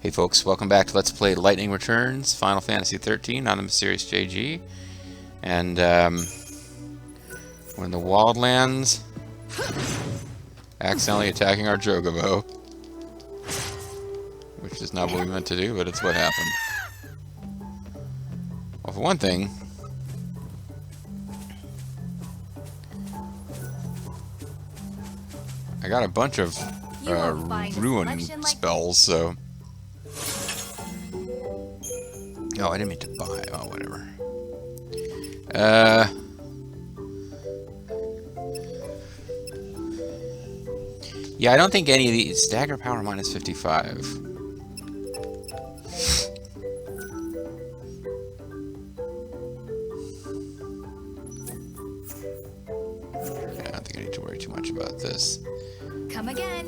Hey folks, welcome back to Let's Play Lightning Returns, Final Fantasy XIII on the Mysterious JG. And we're in the Wildlands, accidentally attacking our Jogobo. Which is not what we meant to do, but it's what happened. Well, for one thing, I got a bunch of ruin spells, so... Oh, I didn't mean to buy. Oh, whatever. Yeah, I don't think any of these... Stagger power minus 55. Yeah, I don't think I need to worry too much about this. Come again.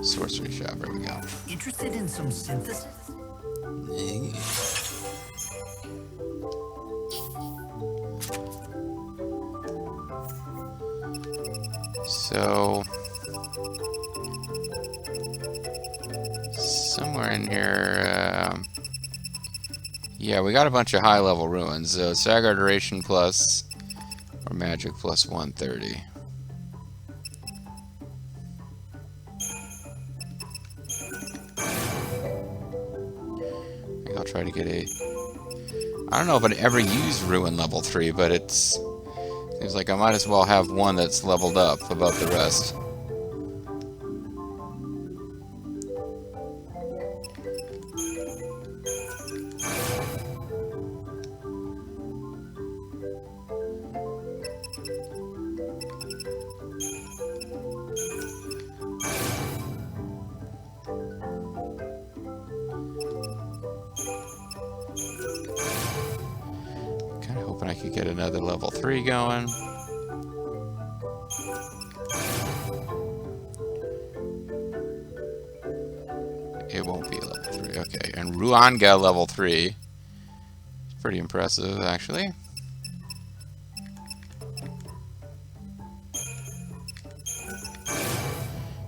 Sorcery shop, there we go. Interested in some synthesis? So, somewhere in here, yeah, we got a bunch of high-level ruins. Sagar duration plus, or magic plus 130. I'll try to get a... I don't know if I'd ever use Ruin level 3, but it's... Seems like I might as well have one that's leveled up above the rest. I could get another level 3 going. It won't be level 3. Okay, and Ruanga level 3. It's pretty impressive, actually.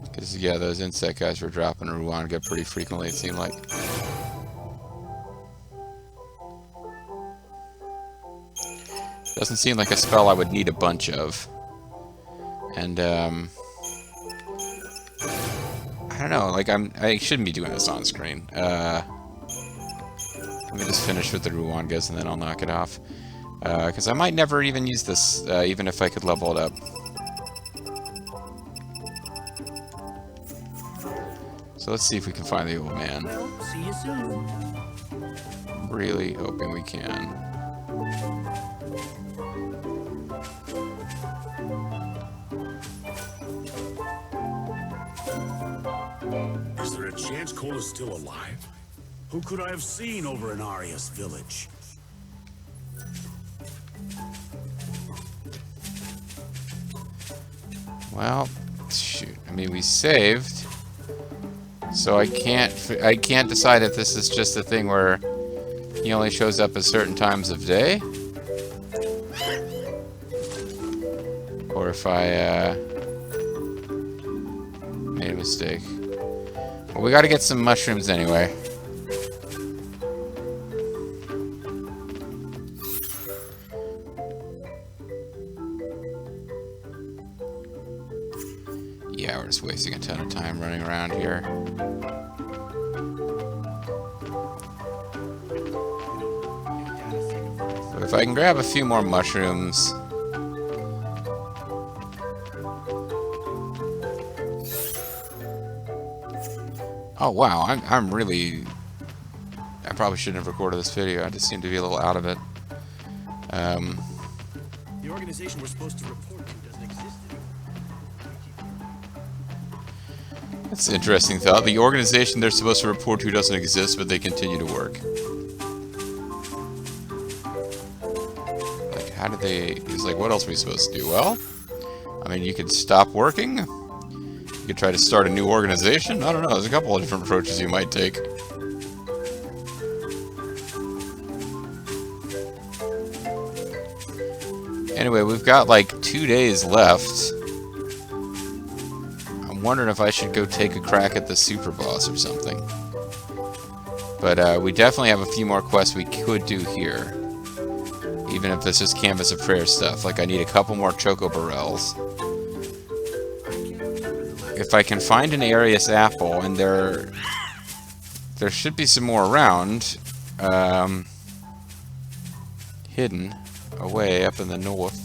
Because, yeah, those insect guys were dropping Ruanga pretty frequently, it seemed like. Doesn't seem like a spell I would need a bunch of. And, I don't know, like, I shouldn't be doing this on screen. Let me just finish with the Ruangas and then I'll knock it off. Because I might never even use this, even if I could level it up. So let's see if we can find the old man. Well, see you soon. Really hoping we can. Is there a chance Cole is still alive? Who could I have seen over in Aria's village? Well, shoot. I mean, we saved, so I can't decide if this is just a thing where he only shows up at certain times of day, or if I made a mistake. Well, we got to get some mushrooms anyway. Yeah, we're just wasting a ton of time running around here. So if I can grab a few more mushrooms... Oh wow, I'm really... I probably shouldn't have recorded this video, I just seem to be a little out of it. The organization we're supposed to report to doesn't exist anymore. That's an interesting thought. The organization they're supposed to report to doesn't exist, but they continue to work. Like, how do they... He's like, what else are we supposed to do? Well, I mean, you could stop working. You could try to start a new organization. I don't know. There's a couple of different approaches you might take. Anyway, we've got like 2 days left. I'm wondering if I should go take a crack at the super boss or something. But we definitely have a few more quests we could do here. Even if it's just Canvas of Prayer stuff. Like, I need a couple more Choco Barrels. If I can find an Arius apple, and there should be some more around, hidden away up in the north,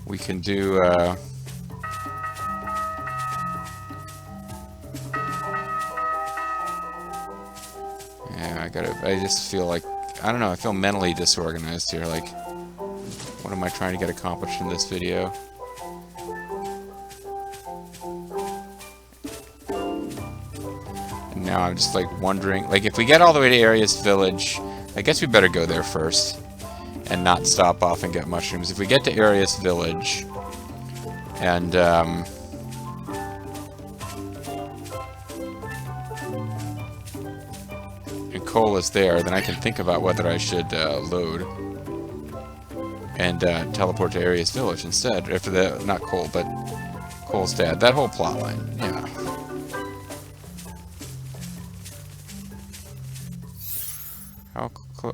we can do, yeah, I just feel like, I don't know, I feel mentally disorganized here, like, what am I trying to get accomplished in this video? And now I'm just, like, wondering, like, if we get all the way to Arius Village, I guess we better go there first, and not stop off and get mushrooms. If we get to Arius Village, and, coal is there, then I can think about whether I should load and teleport to Arius Village instead. After the, not coal, but coal's dad. That whole plot line, yeah.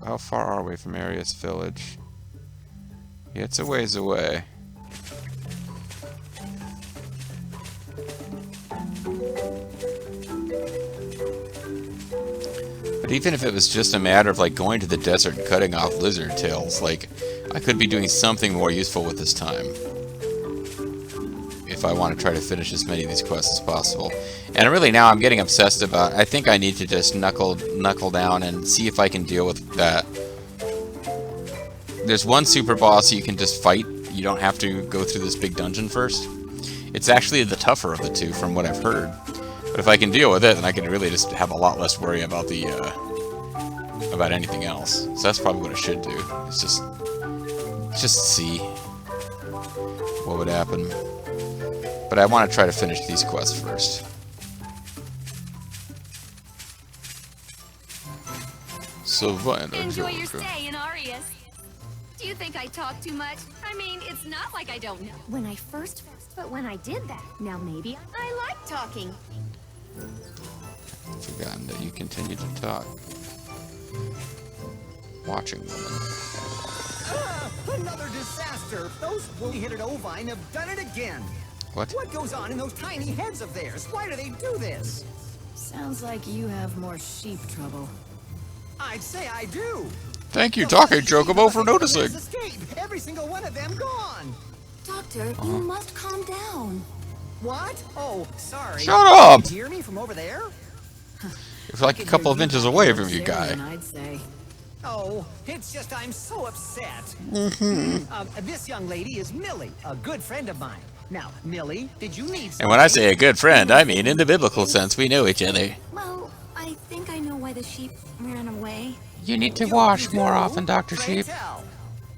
How far are we from Arius Village? Yeah, it's a ways away. But even if it was just a matter of, like, going to the desert and cutting off lizard tails, like, I could be doing something more useful with this time. If I want to try to finish as many of these quests as possible. And really now I'm getting obsessed about, I think I need to just knuckle down and see if I can deal with that. There's one super boss you can just fight. You don't have to go through this big dungeon first. It's actually the tougher of the two from what I've heard. But if I can deal with it, then I can really just have a lot less worry about the, about anything else. So that's probably what I should do. It's just see what would happen. But I want to try to finish these quests first. Savannah. Enjoy your stay in Arius. Do you think I talk too much? I mean, it's not like I don't know. When I first, but when I did that, now maybe I like talking. I've forgotten that you continue to talk. Watching woman. Another disaster! Those woolly-headed ovine have done it again! What? What goes on in those tiny heads of theirs? Why do they do this? Sounds like you have more sheep trouble. I'd say I do! Thank you, Talking Chocobo, for noticing. Escaped. Every single one of them gone! Doctor, you must calm down. What? Oh, sorry. Shut up! Can you hear me from over there? It's like a couple of inches away from you, guy. I'd say. Oh, it's just I'm so upset. This young lady is Millie, a good friend of mine. Now, Millie, did you need something? And when I say a good friend, I mean in the biblical sense, we know each other. Well, I think I know why the sheep ran away. You need to wash more often, Dr. Pray Sheep. tell.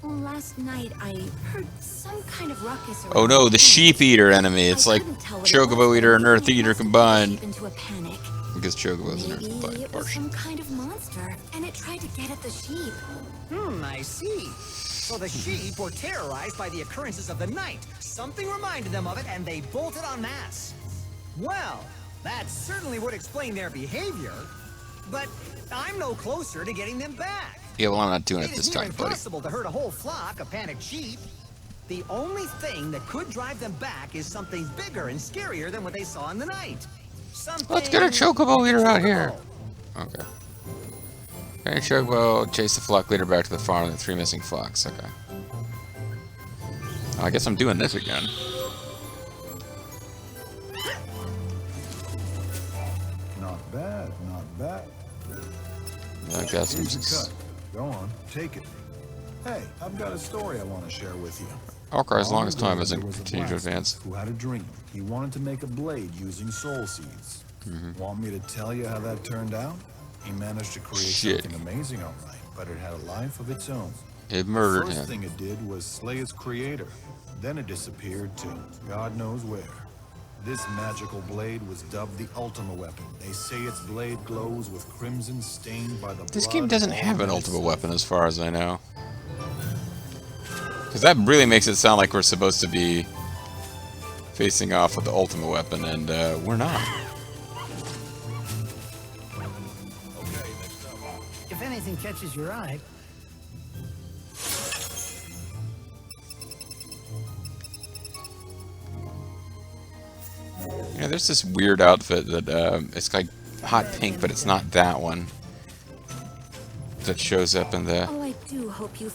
Last night I heard some kind of ruckus. Oh no, the sheep eater enemy. It's like Chocobo eater and Earth eater combined. Into a panic. Because Chocobo's an Earth Maybe combined it was portion. some kind of monster, and it tried to get at the sheep. I see. So the sheep were terrorized by the occurrences of the night. Something reminded them of it, and they bolted en masse. Well, that certainly would explain their behavior. But I'm no closer to getting them back. Yeah, well, I'm not doing it It this is near time, buddy. impossible to herd a whole flock of panicked sheep. The only thing that could drive them back is something bigger and scarier than what they saw in the night. Let's get a Chocobo eater out here. Chocobo. Okay. Okay, Chocobo chase the flock leader back to the farm and the 3 missing flocks. Okay. Well, I guess I'm doing this again. Not bad, not bad. I guess I'm Here's just... a cut. Go on, take it. Hey, I've got a story I want to share with you. Okay, as long as time There isn't was a continue to blacksmith advance. Who had a dream. He wanted to make a blade using soul seeds. Want me to tell you how that turned out? He managed to create Shit. something amazing, all right, but it had a life of its own. It murdered First him. thing it did was slay its creator. Then it disappeared to God knows where. This magical blade was dubbed the Ultima Weapon. They say its blade glows with crimson stained by the This blood game doesn't of have an all ultimate its- weapon as far as I know. Because that really makes it sound like we're supposed to be facing off with the ultimate weapon, and we're not. Okay, the If anything catches your eye. Yeah, there's this weird outfit that it's like hot pink, but it's not that one. That shows up in the. Oh, I do hope you.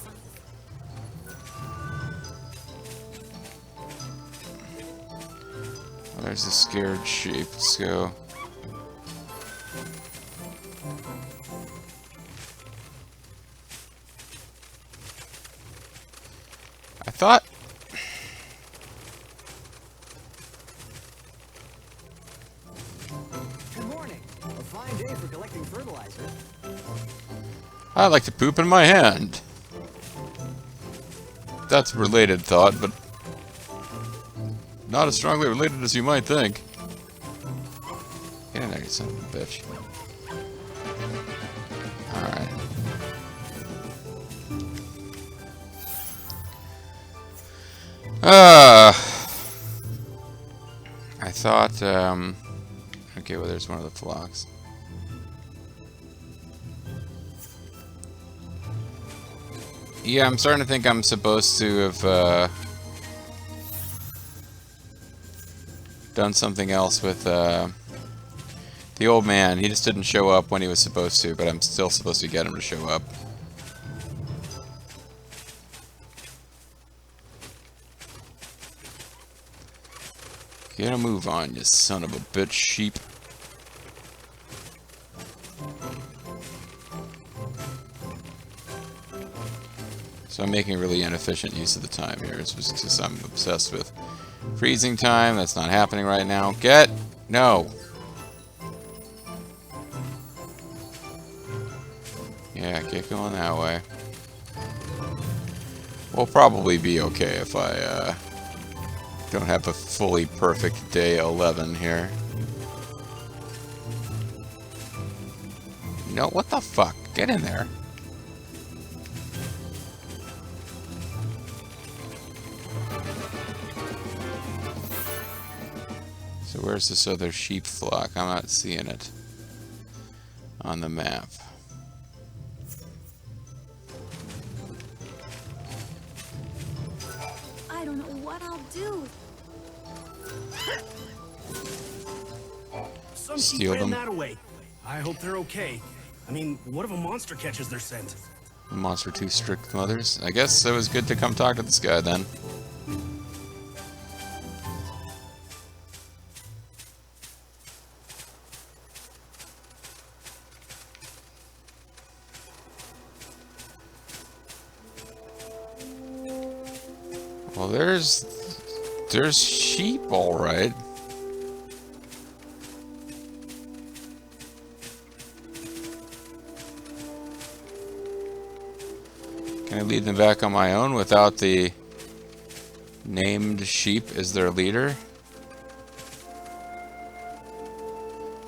Oh, there's a scared sheep. Let's go. I thought. Good morning. A fine day for collecting fertilizer. I like to poop in my hand. That's a related thought, but not as strongly related as you might think. Get in there, you son of a bitch. Alright. I thought, okay, well, there's one of the flocks. Yeah, I'm starting to think I'm supposed to have, done something else with, the old man. He just didn't show up when he was supposed to, but I'm still supposed to get him to show up. Get a move on, you son of a bitch sheep. So I'm making really inefficient use of the time here. It's just because I'm obsessed with freezing time. That's not happening right now. Get! No! Yeah, get going that way. We'll probably be okay if I, don't have a fully perfect day 11 here. No, what the fuck? Get in there. So where's this other sheep flock? I'm not seeing it on the map. I don't know what I'll do. Some Steal sheep ran them. that away. I hope they're okay. I mean, what if a monster catches their scent? Monster too strict mothers. I guess it was good to come talk to this guy then. Well, there's sheep, all right. Can I lead them back on my own without the named sheep as their leader?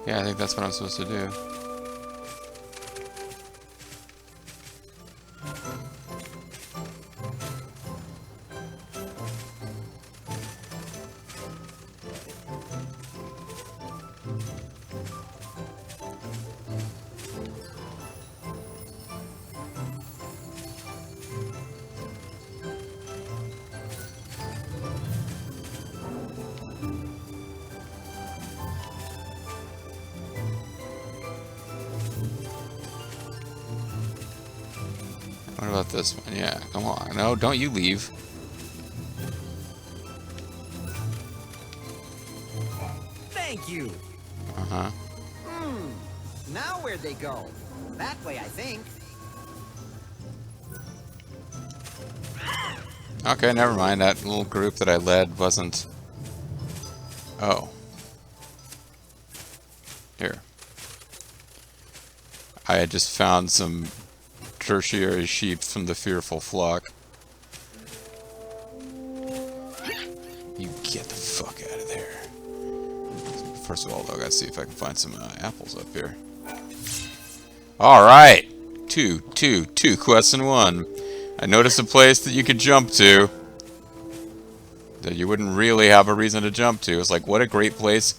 Yeah, I think that's what I'm supposed to do. What about this one? Yeah, come on. No, don't you leave. Thank you. Uh-huh. Now where'd they go? That way, I think. Okay, never mind. That little group that I led wasn't... Oh. Here. I had just found some tertiary sheep from the fearful flock. You get the fuck out of there. First of all, though, I gotta see if I can find some apples up here. Alright! Two quests in one. I noticed a place that you could jump to that you wouldn't really have a reason to jump to. It's like, what a great place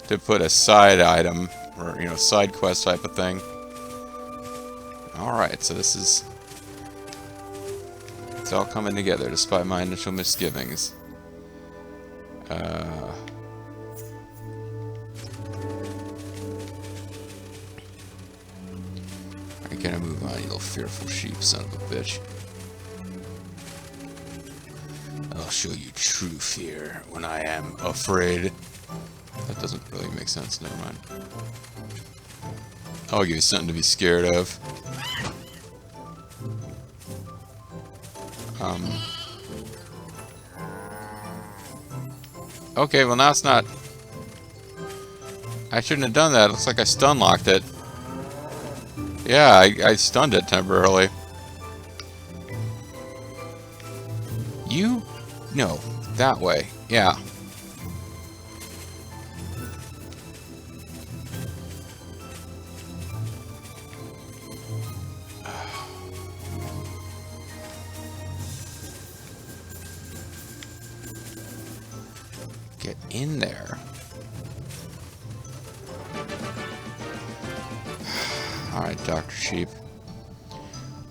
to put a side item, or, you know, side quest type of thing. Alright, so this is... It's all coming together, despite my initial misgivings. I gotta move on, you little fearful sheep, son of a bitch. I'll show you true fear when I am afraid. That doesn't really make sense, never mind. I'll give you something to be scared of. Okay, well now it's not... I shouldn't have done that. It looks like I stun locked it. Yeah, I stunned it temporarily. You? No, that way. Yeah. Get in there. Alright, Dr. Sheep.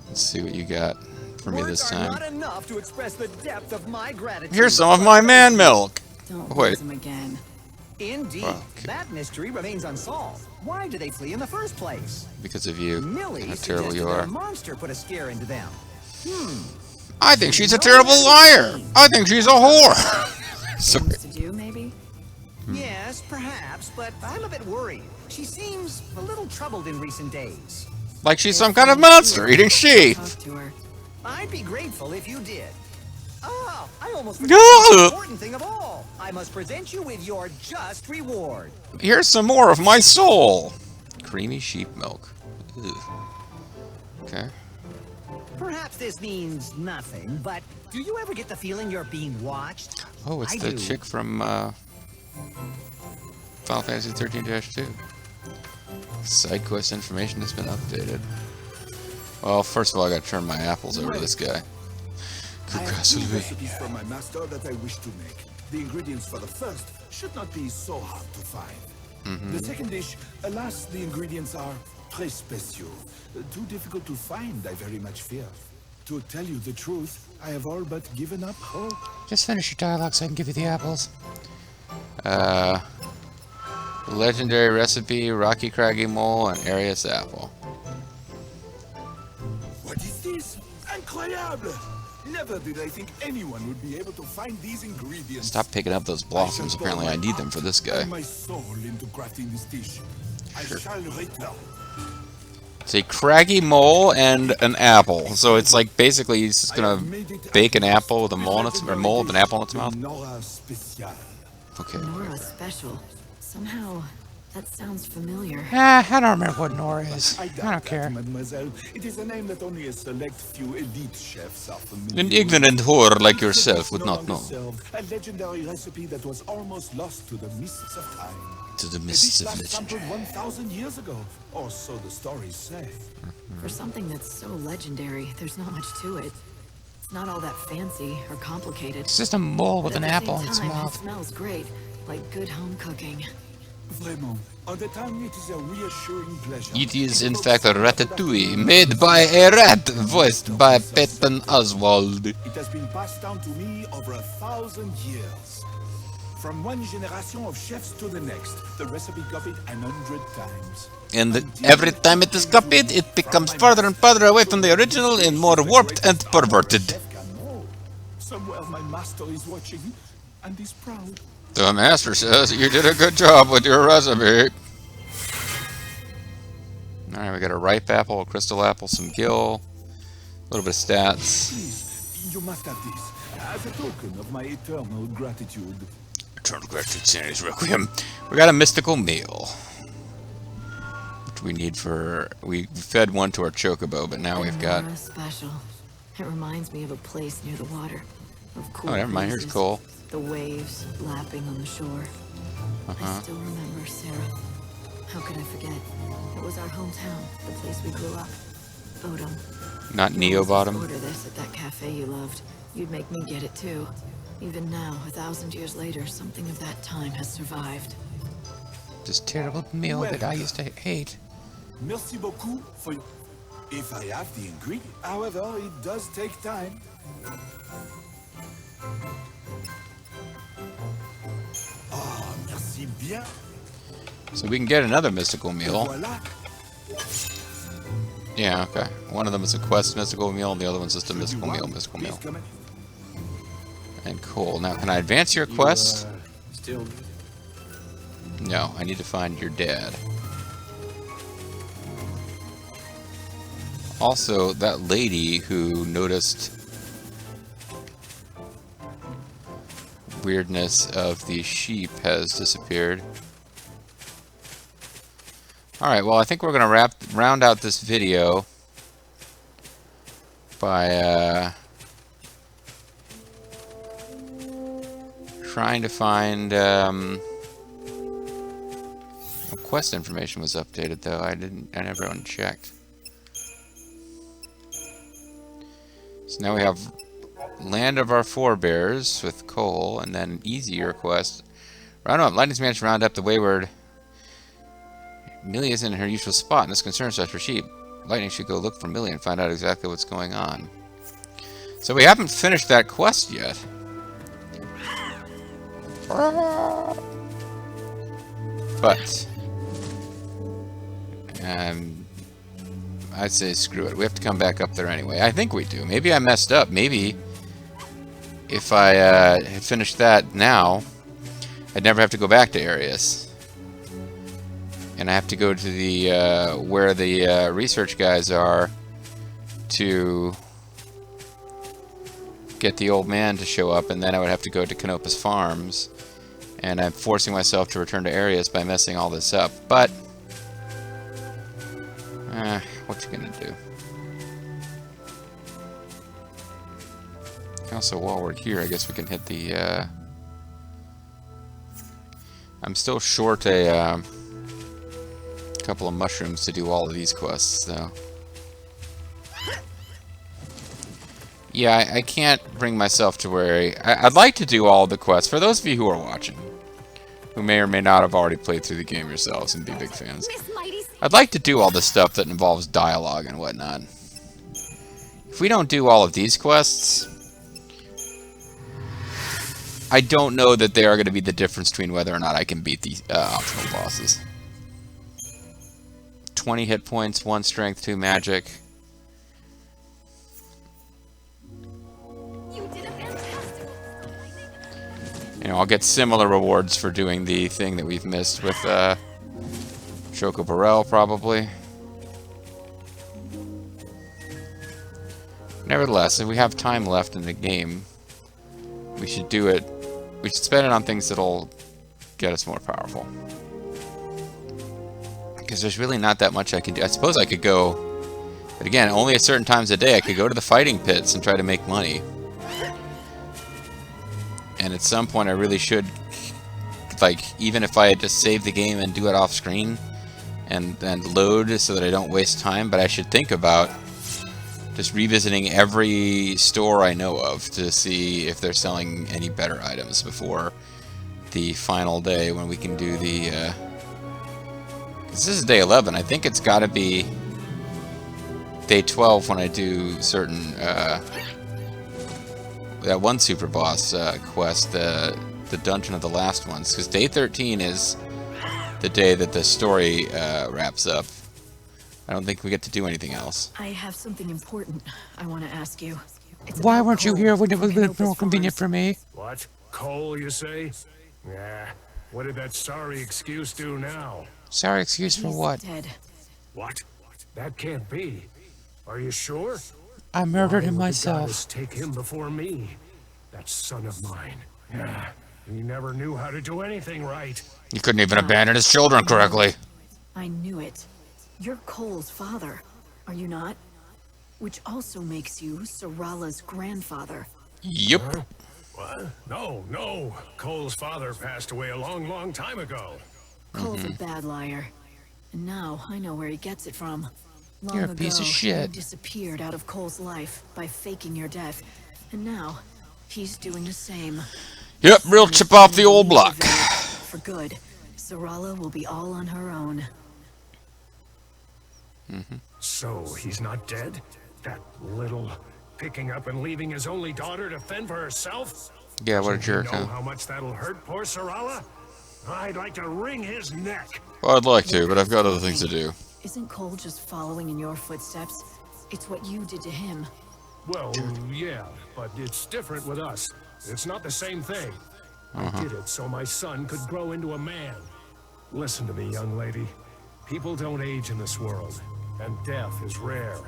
Let's see what you got for me this time. Not enough to express the depth of my gratitude. Here's some of my man milk! Don't Wait. lose him again. Indeed. Okay. That mystery remains unsolved. Why did they flee in the first place? Because of you. Millie How terrible you suggested are. a monster put a scare into them. I think she's a terrible liar! I think she's a whore! Sorry. Things to do, maybe? Yes, perhaps, but I'm a bit worried. She seems a little troubled in recent days. Like she's some kind of monster eating sheep! Talk to her. I'd be grateful if you did. Oh, I almost No! forgot the most important thing of all. I must present you with your just reward. Here's some more of my soul! Creamy sheep milk. Ugh. Okay. Perhaps this means nothing, but do you ever get the feeling you're being watched? Oh, it's I the do. chick from Final Fantasy 13-2. Side quest information has been updated. Well, first of all, I gotta turn my apples over to this guy. I have two Congratulations. recipes from my master that I wish to make. The ingredients for the first should not be so hard to find. The second dish, alas, the ingredients are très spéciaux. Too difficult to find, I very much fear. To tell you the truth, I have all but given up hope. Just finish your dialogue so I can give you the apples. Legendary recipe, Rocky Craggy Mole, and Arius Apple. What is this? Incroyable! Never did I think anyone would be able to find these ingredients. Stop picking up those blossoms. Apparently I need them for this guy. And my soul into crafting this dish. I shall return. It's a craggy mole and an apple. So it's like basically he's just gonna bake an apple with a mole in its, or mole with an apple in its mouth. Nora Special. Okay. Nora Special. Somehow, that sounds familiar. I don't remember what Nora is. I doubt that, mademoiselle. It is a name that only a select few elite chefs are familiar An ignorant whore like yourself would not know. Served a legendary recipe that was almost lost to the mists of time. To the A mists dish of last legend. sampled 1,000 years ago, or so the stories say. For something that's so legendary, there's not much to it. It's not all that fancy or complicated. It's just a mole with But an at the apple same in its time, mouth. It smells great, like good home cooking. Vraiment, on the tongue it is a reassuring pleasure. It is in fact a ratatouille, made by a rat, voiced by Patton Oswald. It has been passed down to me over 1,000 years. From one generation of chefs to the next, the recipe copied 100 times. And every time it is copied, it becomes further and further away from the original and more warped and perverted. Chef can know. Somewhere my master is watching, and is proud. The master says you did a good job with your recipe. Alright, we got a ripe apple, a crystal apple, some gill, a little bit of stats. Please, you must have this, as a token of my eternal gratitude. Eternal gratitude, Sanity's Requiem. We got a mystical meal. Which we need for... We fed one to our chocobo, but now we've got... Nora Special. It reminds me of a place near the water. Of cool Oh, never mind, here's breezes, Cole. The waves lapping on the shore. I still remember Sarah. How could I forget? It was our hometown, the place we grew up. Odom. Not You Neo always Bottom. order this at that cafe you loved. You'd make me get it too. Even now, 1,000 years later, something of that time has survived. This terrible meal that I used to hate. Merci beaucoup for... If I have the ingredient. However, it does take time. Oh, merci bien. So we can get another mystical meal. Voilà. Yeah, okay. One of them is a quest mystical meal, and the other one's just a Should you mystical meal, want, mystical please meal. come in. And cool. Now, can I advance your quest? Still. No, I need to find your dad. Also, that lady who noticed weirdness of the sheep has disappeared. Alright, well, I think we're going to round out this video by trying to find quest information was updated, though. I never unchecked. So now we have Land of Our Forebears with Cole, and then easier quest. Round up. Lightning's managed to round up the wayward. Millie isn't in her usual spot, and this concerns us for sheep. Lightning should go look for Millie and find out exactly what's going on. So we haven't finished that quest yet. But I'd say screw it. We have to come back up there anyway. I think we do. Maybe I messed up. Maybe if I had finished that now, I'd never have to go back to Arius. And I have to go to the where the research guys are to get the old man to show up, and then I would have to go to Canopus Farms. And I'm forcing myself to return to Arius by messing all this up. But what you gonna do? Also, while we're here, I guess we can hit the. I'm still short a couple of mushrooms to do all of these quests, though. Yeah, I can't bring myself to where I'd like to do all the quests. For those of you who are watching, who may or may not have already played through the game yourselves and be big fans, I'd like to do all the stuff that involves dialogue and whatnot. If we don't do all of these quests, I don't know that they are going to be the difference between whether or not I can beat the optional bosses. 20 hit points, 1 strength, 2 magic. You did a fantastic. You know, I'll get similar rewards for doing the thing that we've missed with Choco Burrell, probably. Nevertheless, if we have time left in the game, we should do it. We should spend it on things that'll get us more powerful. Because there's really not that much I can do. I suppose I could go, but again, only at certain times of day. I could go to the fighting pits and try to make money. And at some point, I really should, like, even if I had just save the game and do it off screen and load so that I don't waste time, but I should think about just revisiting every store I know of to see if they're selling any better items before the final day when we can do the... this is day 11. I think it's got to be day 12 when I do certain... that one super boss quest, the dungeon of the last ones, because day 13 is the day that the story wraps up. I don't think we get to do anything else. I have something important I want to ask you. It's Why about weren't you Cole here when it from was a bit Canopus more convenient Farms. for me? What? Cole, you say? Yeah. What did that sorry excuse do now? Sorry, excuse for He's what? dead. What? That can't be. Are you sure? I murdered him Why would the myself. goddess take him before me. That son of mine. Yeah. He never knew how to do anything right. He couldn't even abandon his children correctly. I knew it. You're Cole's father, are you not? Which also makes you Sarala's grandfather. Yep. Huh? What? No. Cole's father passed away a long, long time ago. Cole's a bad liar. And now I know where he gets it from. Long You're a piece of ago, shit. You disappeared out of Cole's life by faking your death. And now, he's doing the same. Yep, real chip off the old block. For good. Sarala will be all on her own. So he's not dead? That little picking up and leaving his only daughter to fend for herself? Yeah, what a Doesn't he jerk, know huh? how much that'll hurt poor Sarala? I'd like to wring his neck. Well, I'd like to, but I've got other things to do. Isn't Cole just following in your footsteps? It's what you did to him. Well, yeah, but it's different with us. It's not the same thing. I did it so my son could grow into a man. Listen to me, young lady. People don't age in this world, and death is rare.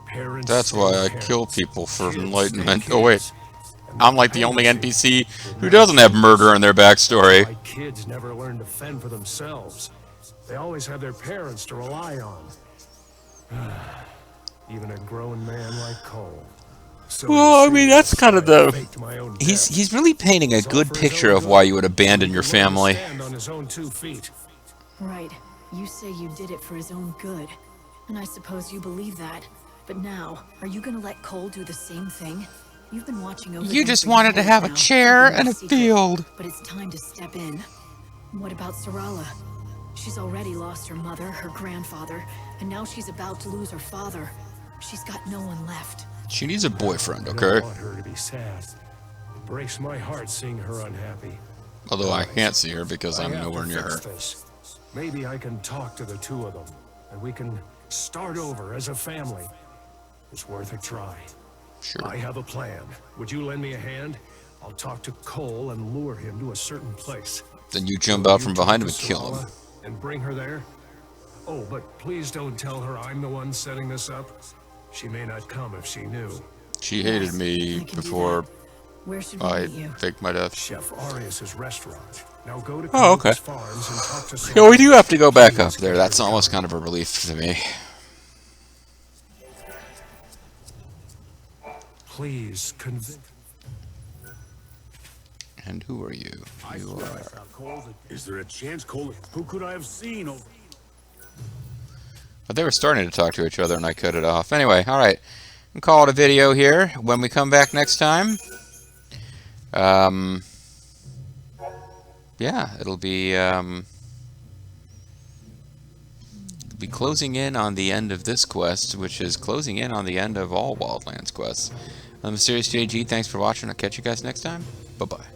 Parents That's stay why I parents. kill people for Kids enlightenment. stay Oh wait, kids. And I'm like the only dependency NPC who doesn't have murder in their backstory. My kids never learn to fend for themselves. They always have their parents to rely on. Even a grown man like Cole. So Well, you I mean, see, that's kind of I the... faked my own He's death. really painting a It's all good for his picture own of good. why you would abandon He your can learn to family. stand on his own 2 feet. Right. You say you did it for his own good. And I suppose you believe that. But now, are you gonna let Cole do the same thing? You've been watching over You them just for wanted to years have a now, chair keeping and their a secret. field. But it's time to step in. What about Sarala? She's already lost her mother, her grandfather, and now she's about to lose her father. She's got no one left. She needs a boyfriend, I okay? don't want her to be sad. It breaks my heart seeing her unhappy. Although I can't see her because I I'm have nowhere to near her. fix this. Maybe I can talk to the 2 of them, and we can start over as a family. It's worth a try. Sure. I have a plan. Would you lend me a hand? I'll talk to Cole and lure him to a certain place. Then you jump out You from talk behind to him and kill him. Sarala and bring her there? Oh, but please don't tell her I'm the one setting this up. She may not come if she knew. She hated I me can do before that. Where should we I meet you? faked my death. Chef Arias's restaurant. Now go to Oh, okay. Columbus Farms and talk to Yeah, we Sarala. do have to go back Please up there. get That's her almost coming. kind of a relief to me. Please convince. And who are you? You are... Is there a chance Cole? Who could I have seen over? But they were starting to talk to each other and I cut it off. Anyway, alright. We'll call it a video here. When we come back next time, yeah, it'll be closing in on the end of this quest, which is closing in on the end of all Wildlands quests. I'm Mysterious JG. Thanks for watching. I'll catch you guys next time. Bye-bye.